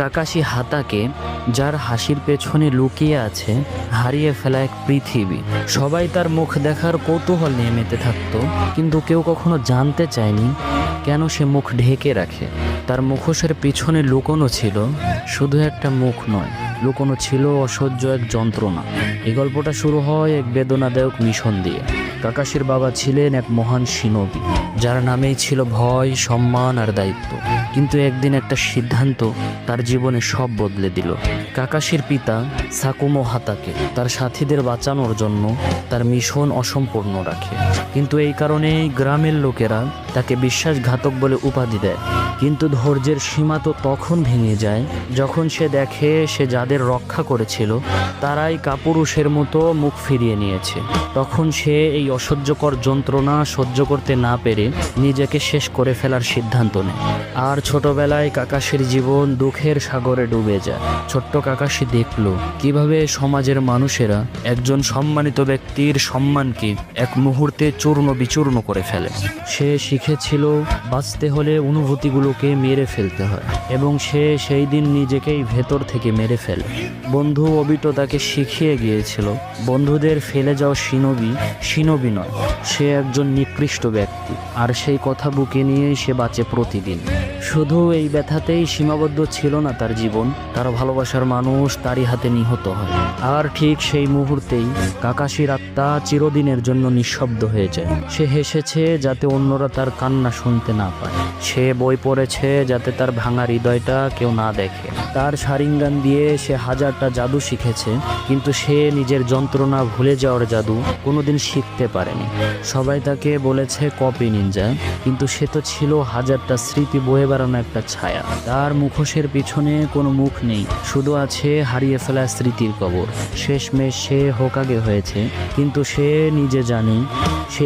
Kakashi হাতাকে, যার হাসির পেছনে লুকিয়ে আছে হারিয়ে ফেলা এক পৃথিবী। সবাই তার মুখ দেখার কৌতূহল নিয়ে মেতে থাকতো, কিন্তু কেউ কখনো জানতে চায়নি কেন সে মুখ ঢেকে রাখে। তার মুখোশের পিছনে লুকোনো ছিল শুধু একটা মুখ নয়, লুকোনো ছিল অসহ্য এক যন্ত্রণা। এই গল্পটা শুরু হয় এক বেদনাদায়ক মিশন দিয়ে। কাকাশির বাবা ছিলেন এক মহান সিনোবি, যার নামেই ছিল ভয়, সম্মান আর দায়িত্ব। কিন্তু একদিন একটা সিদ্ধান্ত তার জীবনে সব বদলে দিল। কাকাশির পিতা সাকুমো হাতাকে তার সাথীদের বাঁচানোর জন্য তার মিশন অসম্পূর্ণ রাখে, কিন্তু এই কারণেই গ্রামের লোকেরা তাকে বিশ্বাসঘাতক বলে উপাধি দেয়। কিন্তু ধৈর্যের সীমা তো তখন ভেঙে যায় যখন সে দেখে সে যাদের রক্ষা করেছিল তারাই কাপুরুষের মতো মুখ ফিরিয়ে নিয়েছে। তখন সে এই অসহ্যকর যন্ত্রণা সহ্য করতে না পেরে নিজেকে শেষ করে ফেলার সিদ্ধান্ত নেয়। আর ছোটবেলায় কাকাশির জীবন দুঃখের সাগরে ডুবে যায়। ছোট্ট কাকাশি দেখল কিভাবে সমাজের মানুষেরা একজন সম্মানিত ব্যক্তির সম্মানকে এক মুহূর্তে চূর্ণ বিচূর্ণ করে ফেলে। সে শিখেছিল বাঁচতে হলে অনুভূতিগুলোকে মেরে ফেলতে হয়, এবং সে সেই দিন নিজেকেই ভেতর থেকে মেরে ফেলে। বন্ধু অবিটো তাকে শিখিয়ে গিয়েছিল বন্ধুদের ফেলে যাওয়া সিনোবি নয়, সে একজন নিকৃষ্ট ব্যক্তি। আর সেই কথা বুকে নিয়েই সে বাঁচে প্রতিদিন। শুধু এই ব্যথাতেই সীমাবদ্ধ ছিল না তার জীবন, তার ভালোবাসার মানুষ তারই হাতে নিহত হয়। আর ঠিক সেই মুহূর্তেই কাকাশির আত্মা চিরদিনের জন্য নিঃশব্দ হয়ে যায়। সে হেসেছে যাতে অন্যরা তার কান্না শুনতে না পায়। সে বই পড়েছে যাতে তার ভাঙা হৃদয়টা কেউ না দেখে। তার শারিঙ্গান দিয়ে সে হাজারটা জাদু শিখেছে, কিন্তু সে নিজের যন্ত্রণা ভুলে যাওয়ার জাদু কোনোদিন শিখতে পারেনি। সবাই তাকে বলেছে কপি নিনজা, কিন্তু সে তো ছিল হাজারটা স্মৃতি বয়ে বেড়ানো একটা ছায়া। তার মুখোশের পিছনে কোনো মুখ নেই, শুধু আছে হারিয়ে ফেলা স্মৃতির কবর। শেষমেশ সে হোকাগে হয়েছে, কিন্তু সে নিজে জানে সে